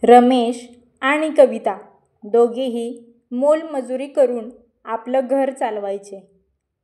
रमेश आणि कविता दोघेही मोलमजुरी करून आपलं घर चालवायचे.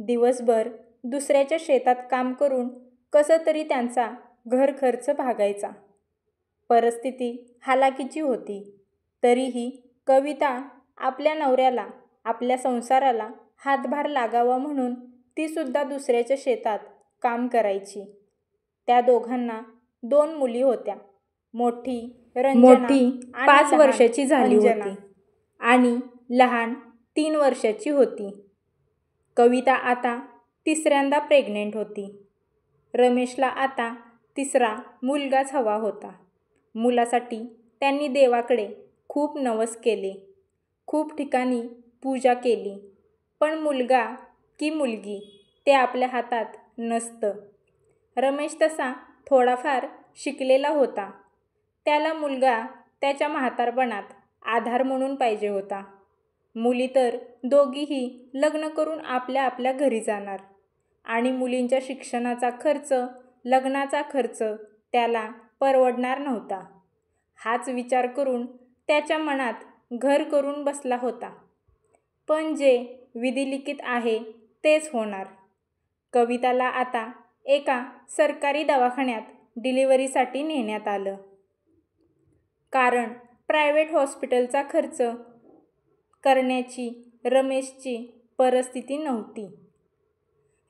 दिवसभर दुसऱ्याच्या शेतात काम करून कसं तरी त्यांचा घर खर्च भागायचा. परिस्थिती हालाकीची होती. तरीही कविता आपल्या नवऱ्याला, आपल्या संसाराला हातभार लागावा म्हणून तीसुद्धा दुसऱ्याच्या शेतात काम करायची. त्या दोघांना 2 मुली होत्या. मोठी रंजना 5 वर्षाची झाली होती आणि लहान 3 वर्षाची होती. कविता आता 3ऱ्यांदा प्रेग्नेंट होती. रमेशला आता 3रा मुलगाच हवा होता. मुलासाठी त्यांनी देवाकडे खूप नवस केले, खूप ठिकाणी पूजा केली, पण मुलगा की मुलगी ते आपल्या हातात नसतं. रमेश तसा थोडाफार शिकलेला होता. त्याला मुलगा त्याच्या म्हातारपणात आधार म्हणून पाहिजे होता. मुली तर दोघीही लग्न करून आपल्या आपल्या घरी जाणार आणि मुलींच्या शिक्षणाचा खर्च, लग्नाचा खर्च त्याला परवडणार नव्हता. हाच विचार करून त्याच्या मनात घर करून बसला होता. पण जे विधिलिखित आहे तेच होणार. कविताला आता एका सरकारी दवाखान्यात डिलिव्हरीसाठी नेण्यात आलं. कारण प्रायव्हेट हॉस्पिटलचा खर्च करण्याची रमेशची परिस्थिती नव्हती.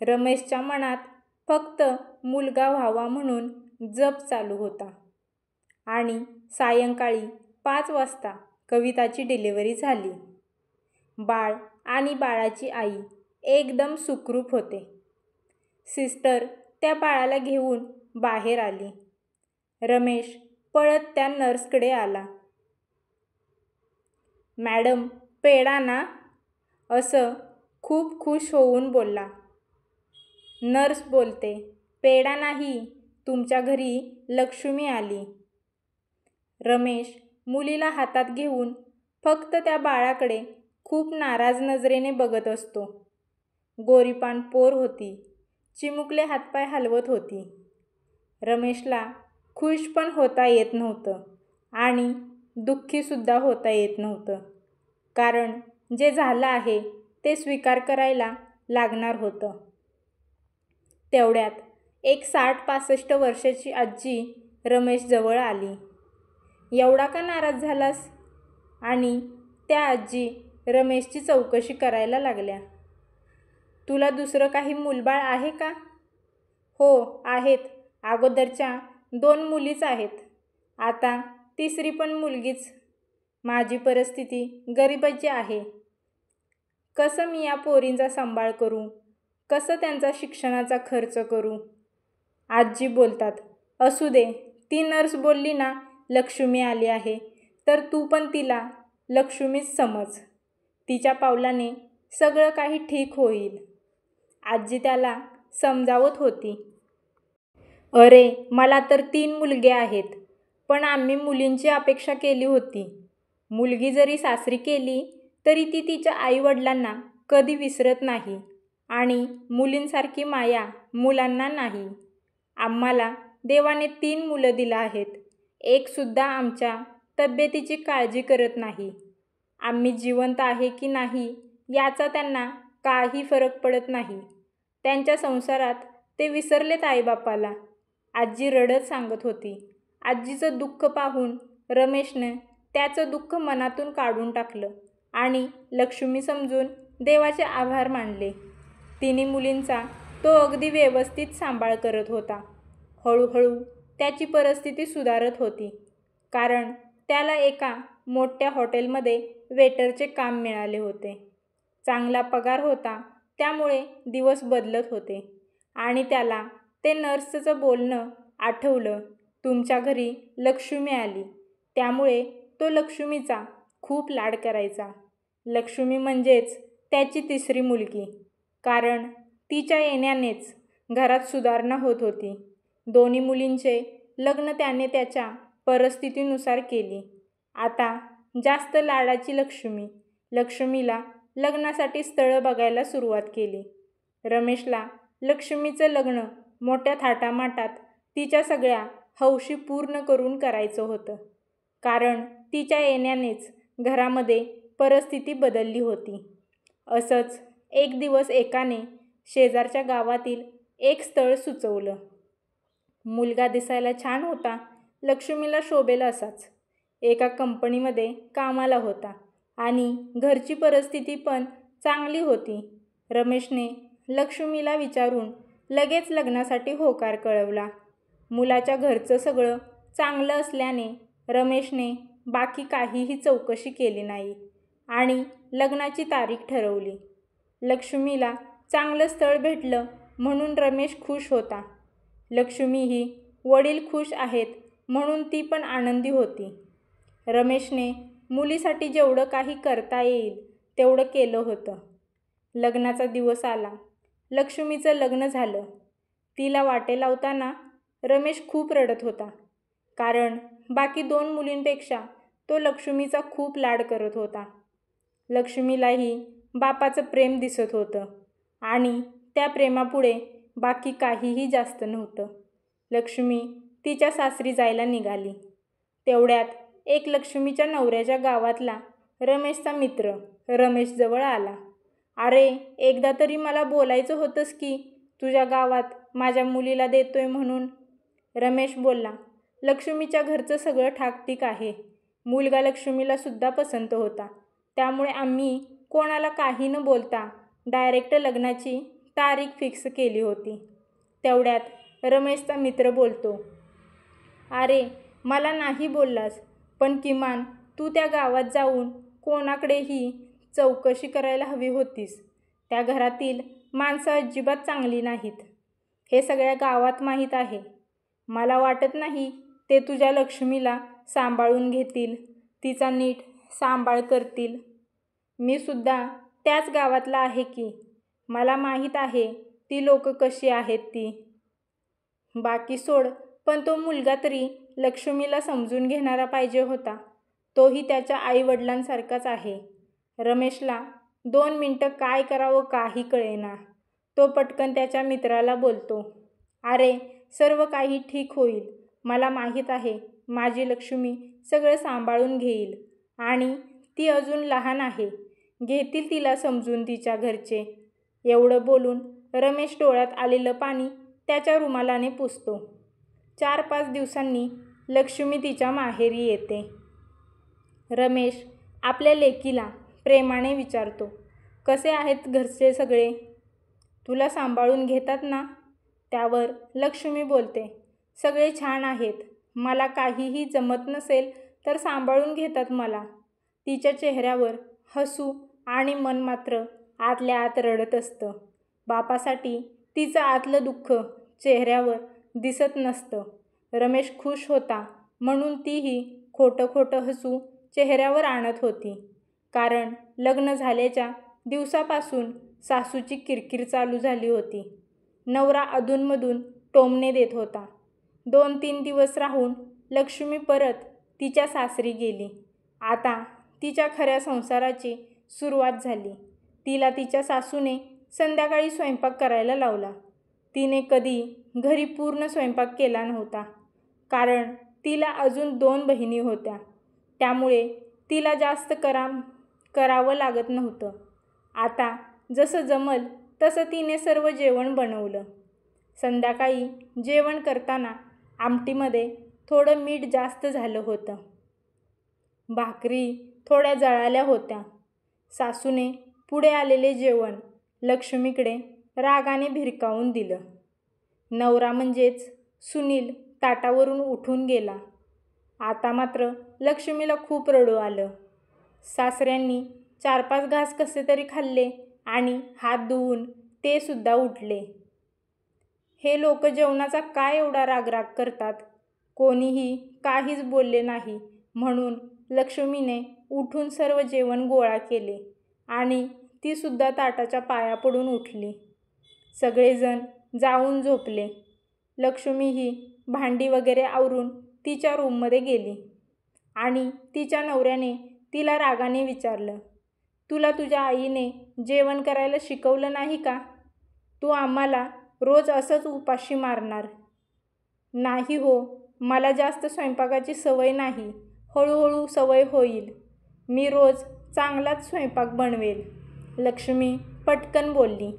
रमेशच्या मनात फक्त मुलगा व्हावा म्हणून जप चालू होता. आणि सायंकाळी 5 वाजता कविताची डिलिव्हरी झाली. बाळ आणि बाळाची आई एकदम सुखरूप होते. सिस्टर त्या बाळाला घेऊन बाहेर आली. रमेश पळत त्या नर्सकडे आला. "मॅडम, पेढा ना?" असं खूप खुश होऊन बोलला. नर्स बोलते, "पेढा नाही, तुमच्या घरी लक्ष्मी आली." रमेश मुलीला हातात घेऊन फक्त त्या बाळाकडे खूप नाराज नजरेने बघत असतो. गोरीपान पोर होती, चिमुकले हातपाय हलवत होती. रमेशला खुश पण होता येत नव्हतं आणि दुःखीसुद्धा होता येत नव्हतं. कारण जे झालं आहे ते स्वीकार करायला लागणार होतं. तेवढ्यात एक 60-65 वर्षाची आजी रमेशजवळ आली. "एवढा का नाराज झालास?" आणि त्या आजी रमेशची चौकशी करायला लागल्या. "तुला दुसरं काही मूलबाळ आहे का?" "हो, आहेत. अगोदरच्या 2 मुलीच आहेत. आता 3री पण मुलगीच. माझी परिस्थिती गरिबीची आहे. कसं मी या पोरींचा सांभाळ करू? कसं त्यांचा शिक्षणाचा खर्च करू?" आजी बोलतात, "असू दे, ती नर्स बोलली ना लक्ष्मी आली आहे, तर तू पण तिला लक्ष्मीच समज. तिच्या पावलाने सगळं काही ठीक होईल." आजी त्याला समजावत होती. "अरे, मला तर 3 मुलगे आहेत, पण आम्ही मुलींची अपेक्षा केली होती. मुलगी जरी सासरी केली तरी ती तिच्या आईवडिलांना कधी विसरत नाही आणि मुलींसारखी माया मुलांना नाही. आम्हाला देवाने 3 मुलं दिलं आहेत. एकसुद्धा आमच्या तब्येतीची काळजी करत नाही. आम्ही जिवंत आहे की नाही याचा त्यांना काही फरक पडत नाही. त्यांच्या संसारात ते विसरलेत आईबापाला." आजी रडत सांगत होती. आजीचं दुःख पाहून रमेशने त्याचं दुःख मनातून काढून टाकलं आणि लक्ष्मी समजून देवाचे आभार मानले. 3 मुलींचा तो अगदी व्यवस्थित सांभाळ करत होता. हळूहळू त्याची परिस्थिती सुधारत होती. कारण त्याला एका मोठ्या हॉटेलमध्ये वेटरचे काम मिळाले होते. चांगला पगार होता, त्यामुळे दिवस बदलत होते. आणि त्याला ते नर्सचं बोलणं आठवलं, "तुमच्या घरी लक्ष्मी आली." त्यामुळे तो लक्ष्मीचा खूप लाड करायचा. लक्ष्मी म्हणजेच त्याची 3री मुलगी. कारण तिच्या येण्यानेच घरात सुधारणा होत होती. 2 मुलींचे लग्न त्याने त्याच्या परिस्थितीनुसार केली. आता जास्त लाडाची लक्ष्मी. लक्ष्मीला लग्नासाठी स्थळं बघायला सुरुवात केली. रमेशला लक्ष्मीचं लग्न मोठ्या थाटामाटात तिच्या सगळ्या हौशी पूर्ण करून करायचं होतं. कारण तिच्या येण्यानेच घरामध्ये परिस्थिती बदलली होती. असंच एक दिवस एकाने शेजारच्या गावातील एक स्थळ सुचवलं. मुलगा दिसायला छान होता, लक्ष्मीला शोभेल असाच. एका कंपनीमध्ये कामाला होता आणि घरची परिस्थिती पण चांगली होती. रमेशने लक्ष्मीला विचारून लगेच लग्नासाठी होकार कळवला. मुलाच्या घरचं सगळं चांगलं असल्याने रमेशने बाकी काहीही चौकशी केली नाही आणि लग्नाची तारीख ठरवली. लक्ष्मीला चांगलं स्थळ भेटलं म्हणून रमेश खुश होता. लक्ष्मीही वडील खुश आहेत म्हणून ती पण आनंदी होती. रमेशने मुलीसाठी जेवढं काही करता येईल तेवढं केलं होतं. लग्नाचा दिवस आला. लक्ष्मीचं लग्न झालं. तिला वाटे लावताना रमेश खूप रडत होता. कारण बाकी 2 मुलींपेक्षा तो लक्ष्मीचा खूप लाड करत होता. लक्ष्मीलाही बापाचं प्रेम दिसत होतं आणि त्या प्रेमापुढे बाकी काहीही जास्त नव्हतं. लक्ष्मी तिच्या सासरी जायला निघाली. तेवढ्यात एक लक्ष्मीच्या नवऱ्याच्या गावातला रमेशचा मित्र रमेशजवळ आला. अरे, एकदा तरी मला बोलायचं होतंस की तुझ्या गावात माझ्या मुलीला देतोय म्हणून. रमेश बोलला, लक्ष्मीच्या घरचं सगळं ठाकठीक आहे. मुलगा लक्ष्मीला सुद्धा पसंत होता. त्यामुळे आम्ही कोणाला काही न बोलता डायरेक्ट लग्नाची तारीख फिक्स केली होती. तेवढ्यात रमेशचा मित्र बोलतो, अरे, मला नाही बोललास, पण किमान तू त्या गावात जाऊन कोणाकडेही चौकशी करायला हवी होतीस. त्या घरातील माणसं अजिबात चांगली नाहीत. हे सगळ्या गावात माहीत आहे. मला वाटत नाही ते तुझ्या लक्ष्मीला सांभाळून घेतील, तिचा नीट सांभाळ करतील. मी सुद्धा त्याच गावातला आहे की. मला माहीत आहे ती लोक कशी आहेत ती. बाकी सोड, पण तो मुलगा तरी लक्ष्मीला समजून घेणारा पाहिजे होता. तोही त्याच्या आईवडिलांसारखाच आहे. रमेशला 2 मिनिटं काय करावं काही कळेना. तो पटकन त्याच्या मित्राला बोलतो, अरे, सर्व काही ठीक होईल. मला माहीत आहे माझी लक्ष्मी सगळं सांभाळून घेईल आणि ती अजून लहान आहे. घेतील तिला समजून तिच्या घरचे. एवढं बोलून रमेश डोळ्यात आलेलं पाणी त्याच्या रुमालाने पुसतो. 4-5 दिवसांनी लक्ष्मी तिच्या माहेरी येते. रमेश आपल्या लेकीला प्रेमाने विचारतो, कसे आहेत घरचे सगळे? तुला सांभाळून घेतात ना? त्यावर लक्ष्मी बोलते, सगळे छान आहेत. मला काहीही जमत नसेल तर सांभाळून घेतात मला. तिच्या चेहऱ्यावर हसू आणि मन मात्र आतल्या आत रडत असतं. बापासाठी तिचं आतलं दुःख चेहऱ्यावर दिसत नसतं. रमेश खुश होता म्हणून तीही खोटं खोटं हसू चेहऱ्यावर आणत होती. कारण लग्न झाल्याच्या दिवसापासून सासूची किरकिर चालू झाली होती. नवरा अधूनमधून टोमणे देत होता. 2-3 दिवस राहून लक्ष्मी परत तिच्या सासरी गेली. आता तिच्या खऱ्या संसाराची सुरुवात झाली. तिला तिच्या सासूने संध्याकाळी स्वयंपाक करायला लावला. तिने कधी घरी पूर्ण स्वयंपाक केला नव्हता. कारण तिला अजून 2 बहिणी होत्या. त्यामुळे तिला जास्त करावं लागत नव्हतं. आता जसं जमल तसं तिने सर्व जेवण बनवलं. संध्याकाळी जेवण करताना आमटीमध्ये थोडं मीठ जास्त झालं होतं. भाकरी थोड्या जळाल्या होत्या. सासूने पुढे आलेले जेवण लक्ष्मीकडे रागाने भिरकावून दिलं. नवरा म्हणजेच सुनील ताटावरून उठून गेला. आता मात्र लक्ष्मीला खूप रडू आलं. सासऱ्यांनी 4-5 घास कसे तरी खाल्ले आणि हात धुवून ते सुद्धा उठले. हे लोक जेवणाचा काय एवढा रागराग करतात? कोणीही काहीच बोलले नाही म्हणून लक्ष्मीने उठून सर्व जेवण गोळा केले आणि ती सुद्धा ताटाच्या पाया पडून उठली. सगळेजण जाऊन झोपले. लक्ष्मी ही भांडी वगैरे आवरून तिच्या रूममध्ये गेली आणि तिच्या नवऱ्याने तिला रागाने विचारलं, तुला तुझ्या आईने जेवण करायला शिकवलं नाही का? तू आम्हाला रोज असंच उपाशी मारणार? नाही हो, मला जास्त स्वयंपाकाची सवय नाही. हळूहळू सवय होईल. मी रोज चांगलाच स्वयंपाक बनवेल, लक्ष्मी पटकन बोलली.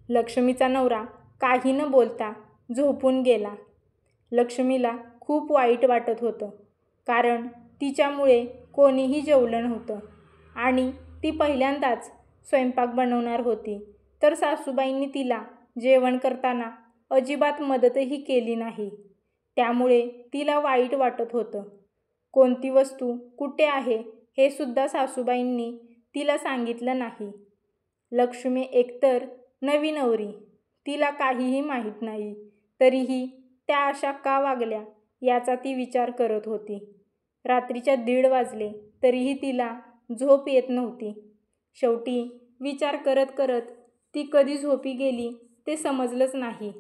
लक्ष्मीचा नवरा काही न बोलता झोपून गेला. लक्ष्मीला खूप वाईट वाटत होतं, कारण तिच्यामुळे कोणीही जेवलं नव्हतं आणि ती पहिल्यांदाच स्वयंपाक बनवणार होती. तर सासूबाईंनी तिला जेवण करताना अजिबात मदतही केली नाही. त्यामुळे तिला वाईट वाटत होतं. कोणती वस्तू कुठे आहे हे सुद्धा सासूबाईंनी तिला सांगितलं नाही. लक्ष्मी एकतर नवी नवरी, तिला काहीही माहीत नाही, तरीही त्या अशा का वागल्या याचा ती विचार करत होती. रात्रीच्या 1:30 वाजले तरीही तिला झोप येत नव्हती. शेवटी विचार करत करत ती कधी झोपी गेली ते समजलंच नाही.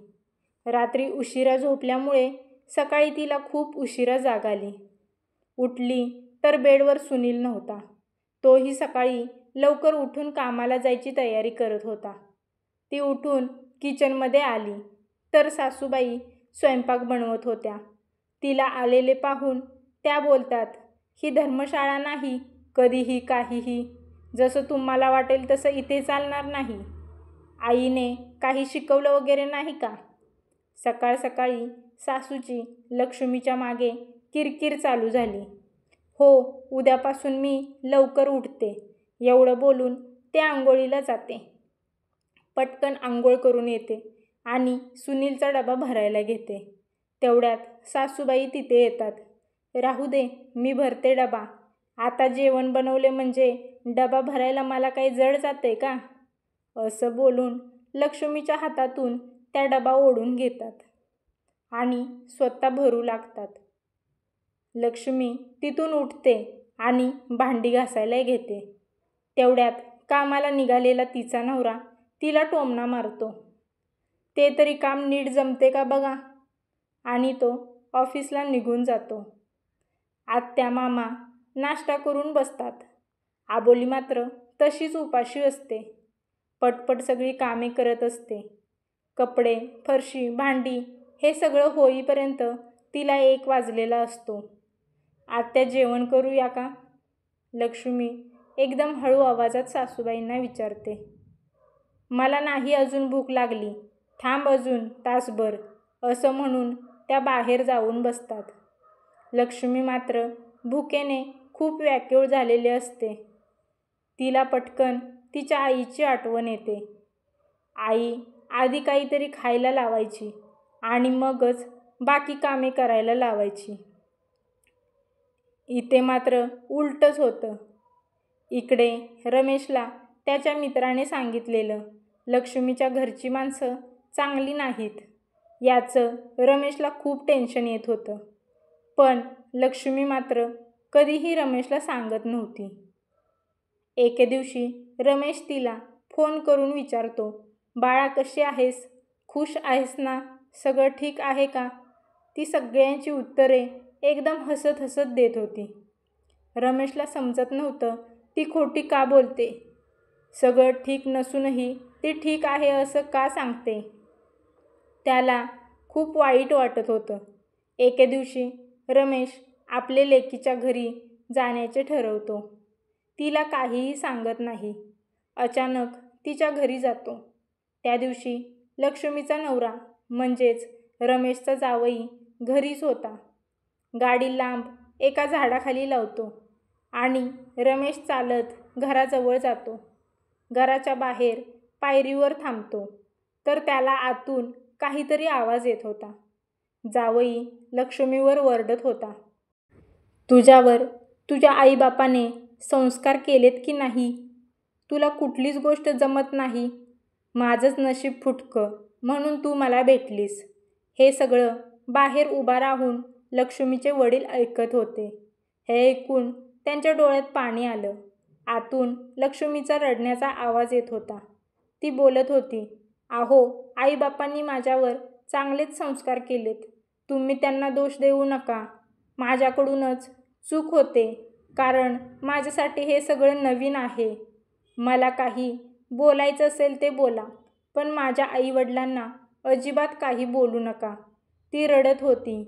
रात्री उशिरा झोपल्यामुळे सकाळी तिला खूप उशिरा जाग आली. उठली तर बेडवर सुनील नव्हता. तोही सकाळी लवकर उठून कामाला जायची तयारी करत होता. ती उठून किचनमध्ये आली तर सासूबाई स्वयंपाक बनवत होत्या. तिला आलेले पाहून त्या बोलतात, ही धर्मशाळा नाही, कधीही काहीही, जसं तुम्हाला वाटेल तसं इथे चालणार नाही. आईने काही शिकवलं वगैरे नाही का? सकाळ सकाळी सासूची लक्ष्मीच्या मागे किरकिर चालू झाली. हो, उद्यापासून मी लवकर उठते, एवढं बोलून ते आंघोळीला जाते. पटकन आंघोळ करून येते आणि सुनीलचा डबा भरायला घेते. तेवढ्यात सासूबाई तिथे येतात. राहू दे, मी भरते डबा. आता जेवण बनवले म्हणजे डबा भरायला मला काही जड जाते का? असं बोलून लक्ष्मीच्या हातातून त्या डबा ओढून घेतात आणि स्वतः भरू लागतात. लक्ष्मी तिथून उठते आणि भांडी घासायला घेते. तेवढ्यात कामाला निघालेला तिचा नवरा तिला टोमणा मारतो. ते तरी काम नीट जमते का बघा, आणि तो ऑफिसला निघून जातो. आत्या मामा नाश्ता करून बसतात. आबोली मात्र तशीच उपाशी असते. पटपट सगळी कामे करत असते. कपडे, फरशी, भांडी हे सगळं होईपर्यंत तिला 1 वाजलेला असतो. आत्या जेवण करूया का? लक्ष्मी एकदम हळू आवाजात सासूबाईंना विचारते. मला नाही अजून भूक लागली, थांब अजून तासभर, असं म्हणून त्या बाहेर जाऊन बसतात. लक्ष्मी मात्र भुकेने खूप व्याकुळ झालेली असते. तिला पटकन तिच्या आईची आठवण येते. आई आधी काहीतरी खायला लावायची आणि मगच बाकी कामे करायला लावायची. इथे मात्र उलटच होतं. इकडे रमेशला त्याच्या मित्राने सांगितलेलं लक्ष्मीच्या घरची माणसं चांगली नाहीत याचं रमेशला खूप टेन्शन येत होतं. पण लक्ष्मी मात्र कधीही रमेशला सांगत नव्हती. एके दिवशी रमेश तिला फोन करून विचारतो, बाळा कशी आहेस? खुश आहेस ना? सगळं ठीक आहे का? ती सगळ्यांची उत्तरे एकदम हसत हसत देत होती. रमेशला समजत नव्हतं ती खोटी का बोलते. सगळं ठीक नसूनही ती ठीक आहे असं का सांगते. त्याला खूप वाईट वाटत होतं. एके दिवशी रमेश आपल्या लेकीच्या घरी जाण्याचे ठरवतो. तिला काहीही सांगत नाही. अचानक तिच्या घरी जातो. त्या दिवशी लक्ष्मीचा नवरा म्हणजेच रमेशचा जावई घरीच होता. गाडी लांब एका झाडाखाली लावतो आणि रमेश चालत घराजवळ जातो. घराच्या बाहेर पायरीवर थांबतो तर त्याला आतून काहीतरी आवाज येत होता. जावई लक्ष्मीवर ओरडत होता, तुझ्यावर तुझ्या आईबापाने संस्कार केलेत की नाही? तुला कुठलीच गोष्ट जमत नाही. माझंच नशीब फुटकं म्हणून तू मला भेटलीस. हे सगळं बाहेर उभा राहून लक्ष्मीचे वडील ऐकत होते. हे ऐकून त्यांच्या डोळ्यात पाणी आलं. आतून लक्ष्मीचा रडण्याचा आवाज येत होता. ती बोलत होती, अहो, आईबापांनी माझ्यावर चांगलेच संस्कार केलेत. तुम्ही त्यांना दोष देऊ नका. माझ्याकडूनच चूक होते, कारण माझ्यासाठी हे सगळं नवीन आहे. मला काही बोलायचं असेल ते बोला, पण माझ्या आईवडिलांना अजिबात काही बोलू नका. ती रडत होती.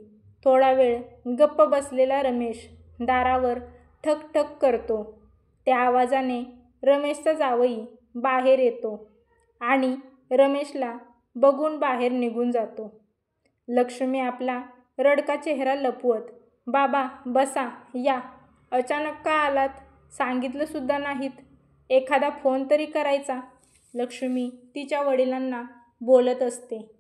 थोडा वेळ गप्प बसलेला रमेश दारावर ठक ठक करतो. त्या आवाजाने रमेशचा जावई बाहेर येतो आणि रमेशला बघून बाहेर निघून जातो. लक्ष्मी आपला रडका चेहरा लपवत, "बाबा बसा, या. अचानक का आलात? सांगितलं सुद्धा नाहीत. एखादा फोन तरी करायचा." लक्ष्मी तिच्या वडिलांना बोलत असते.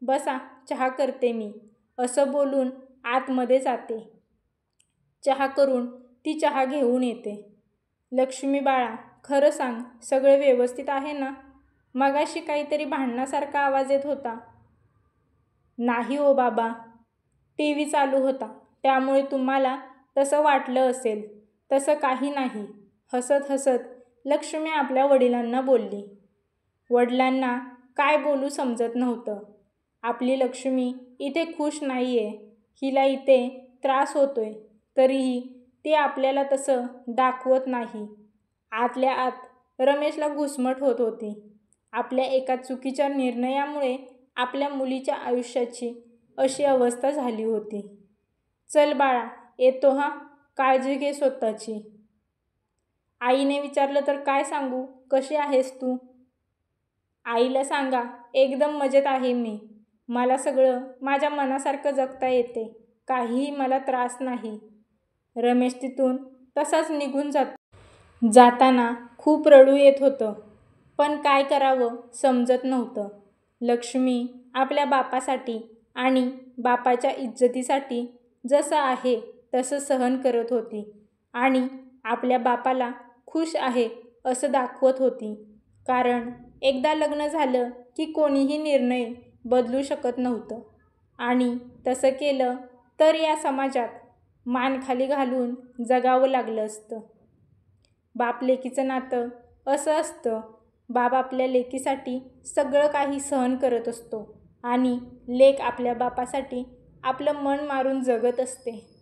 "बसा, चहा करते मी," असं बोलून आतमध्ये जाते. चहा करून ती चहा घेऊन येते. "लक्ष्मी बाळा, खरं सांग, सगळं व्यवस्थित आहे ना? मगाशी काहीतरी भांडणासारखा आवाज येत होता." "नाही हो बाबा, टीव्ही चालू होता, त्यामुळे तुम्हाला तसं वाटलं असेल. तसं काही नाही." हसत हसत लक्ष्मी आपल्या वडिलांना बोलली. वडिलांना काय बोलू समजत नव्हतं. आपली लक्ष्मी इथे खुश नाहीये, हिला इथे त्रास होतोय, तरीही ती आपल्याला तसं दाखवत नाही. आतल्या आत रमेशला घुसमट होत होती. आपल्या एका चुकीच्या निर्णयामुळे आपल्या मुलीच्या आयुष्याची अशी अवस्था झाली होती. "चल बाळा, येतो हां. काळजी घे स्वतःची." आईने विचारलं तर काय सांगू? "कशी आहेस तू?" "आईला सांगा, एकदम मजेत आहे मी. मला सगळं माझ्या मनासारखं जगता येते. काहीही मला त्रास नाही." रमेश तिथून तसाच निघून जातो. जाताना खूप रडू येत होतं, पण काय करावं समजत नव्हतं. लक्ष्मी आपल्या बापासाठी आणि बापाच्या इज्जतीसाठी जसं आहे तसं सहन करत होती आणि आपल्या बापाला खुश आहे असं दाखवत होती. कारण एकदा लग्न झालं की कोणीही निर्णय बदलू शकत नव्हतं आणि तसं केलं तर या समाजात मान खाली घालून जगावं लागलं असतं. बाप लेकीचं नातं असं असतं. बाप आपल्या लेकीसाठी सगळं काही सहन करत असतो आणि लेक आपल्या बापासाठी आपलं मन मारून जगत असते.